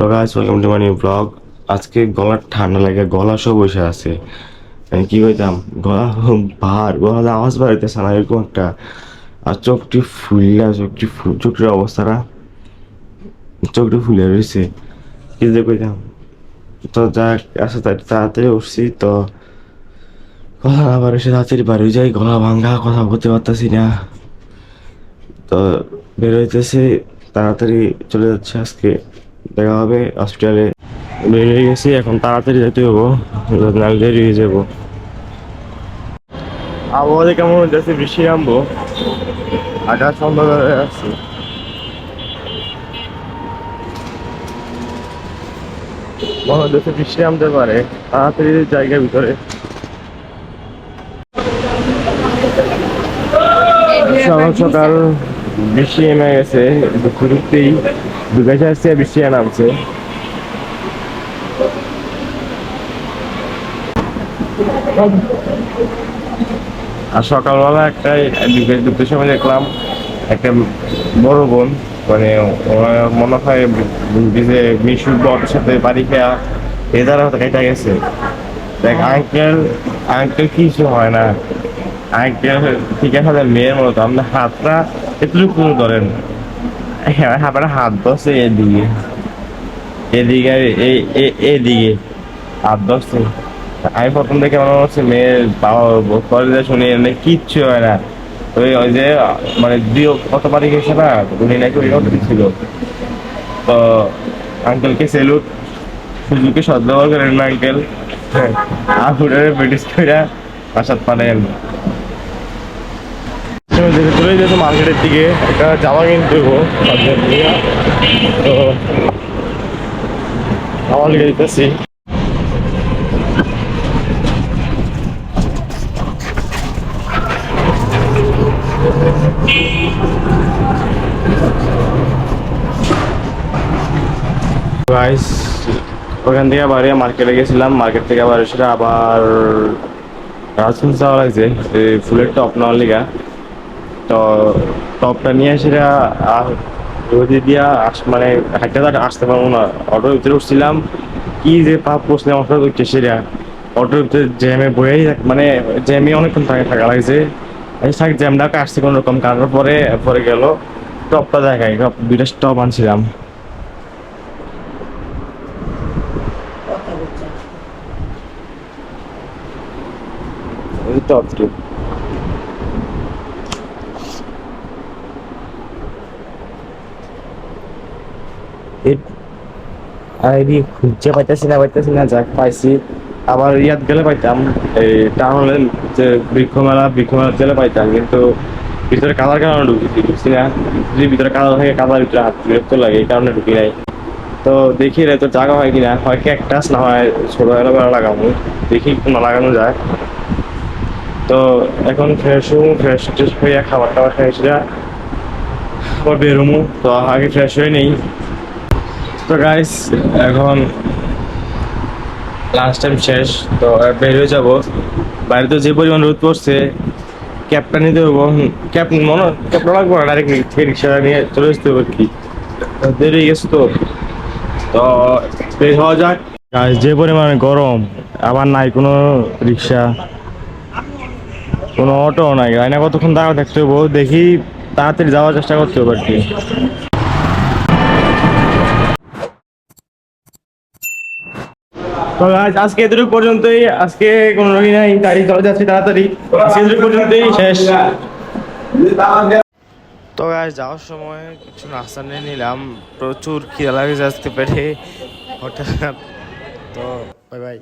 Hello guys, welcome to my new blog. আজকে গলা ঠান্ডা লাগে, গলা সব বসে আছে। আমি কি কইতাম, গলা আওয়াজ বাড়াইতেছে না এরকম একটা। আর চোখটির অবস্থাটা, চোখটি ফুলে রয়েছে। কি যে কইতাম, তো যাক আসে তাড়াতাড়ি উঠছি তো। কথা আবার এসে তাড়াতাড়ি বাড়ি যাই, গলা ভাঙ্গা, কথা বলতে পারতাছি না। তো বের হইতেছে, তাড়াতাড়ি চলে যাচ্ছে আজকে। দেখা হবে হসপিটালে। বের হয়ে গেছি, এখন তাড়াতাড়ি যেতে হবো, নাহলে দেরি হয়ে যাবো। আবহাওয়া কেমন হইতেছে, বৃষ্টি নামবো, আকাশ অন্ধকার হয়ে আসছে। মনে হচ্ছে বৃষ্টি নামতে পারে, তাড়াতাড়ি জায়গার ভিতরে। সকাল সকাল বৃষ্টি নেমে গেছে, ঢুকতেই ঢুকেছে আসছে, বৃষ্টি নামছে। আর সকালবেলা একটাই ঢুকতে সময় দেখলাম একটা বড় বোন, মানে ওরা মনে হয় যে মিশুর বরের সাথে বাড়ি খেয়া এদার হয়তো কেটে গেছে। দেখ আঙ্কেল, আঙ্কেল কিছু হয় না, আঙ্কেল ঠিক আছে মেয়ের মতো। আপনার হাতটা এতটুকু ধরেন, আপনার হাত ধরছে এদিকে, এদিকে এদিকে হাত ধরছে। আমি প্রথম থেকে মনে হচ্ছে মেয়ের বাবা কলেজে শুনি কিচ্ছু হয় না। ওই ওই যে মানে কতবারই গেছে না, উনি নাকি ওই কথা ছিল। তো আঙ্কেলকে সেলুট, সুযোগকে সদ্ব্যবহার করেন না আঙ্কেল। আপনার ব্রিটিশ কইরা বাসাত পানেন। চলে যেত মার্কেটের দিকে, একটা জামা কিনতে হবো তো জামা লিখে দিতেছি। গাইস, ওখান থেকে আবার মার্কেটে গেছিলাম, মার্কেট থেকে আবার এসে আবার রাজপুর যাওয়া লাগছে ফুলের টপ নেওয়ার লিগা। তো টপটা নিয়ে সেটা রোদে দিয়া মানে হাঁটতে আসতে পারবো না। অটোর ভিতরে উঠছিলাম, কি যে পাপ বসলাম অটোর উঠতে, সেটা অটোর ভিতরে জ্যামে বয়েই মানে জ্যামে অনেকক্ষণ থাকা লাগছে। জ্যামটাকে আসছে কোনো রকম, কারোর পরে পরে গেল টপটা দেখাই, দুইটা টপ আনছিলাম। টপ আইডি খুঁজে পাইতেছি না, যাক পাইছি। আবার ইয়াত গেলে পাইতাম, এই টাউন হলে যে বৃক্ষমেলা গেলে পাইতাম, কিন্তু ভিতরে কাদার কারণে ঢুকছি না। যদি ভিতরে কাদা থাকে, কাদার ভিতরে হাত বিরক্ত লাগে, এই কারণে ঢুকি নাই। তো দেখি রে, তো জায়গা হয় কিনা, হয় ক্যাকটাস না হয় ছোট এলোভেরা লাগাবো, দেখি কোনো লাগানো যায়। তো এখন ফ্রেশ ট্রেশ হয়ে খাবার টাবার খাই, সেটা আবার বেরোমু। তো আগে ফ্রেশ হয়ে নেই। তো গাইস, এখন লাস্ট টাইম শেষ, তো বের হয়ে যাবো। বাইরে তো যে পরিমাণ রোদ পড়ছে, ক্যাবটা নিতে হবো। ক্যাবটা লাগবো না, ডাইরেক্ট রিক্সা নিয়ে চলে আসতে হবে আর কি। দেরি হয়ে গেছে তো। তো বের হওয়া যাক। গাইস, যে পরিমাণে গরম, আবার নাই কোনো রিক্সা, কোনো অটো নাই, না কতক্ষণ দাঁড়া থাকতে হবো। দেখি তাড়াতাড়ি যাওয়ার চেষ্টা করতে হবে আর কি। তো আজকে এতটুকু পর্যন্তই, আজকে কোনো রোগী নাই, গাড়ি চলে যাচ্ছে তাড়াতাড়ি। আজকে এতটুকু পর্যন্তই শেষ। তো গাইস, যাওয়ার সময় কিছু নাস্তা নিয়ে নিলাম, প্রচুর খিদা লাগে আজকে পেটে হঠাৎ। তো বাই বাই।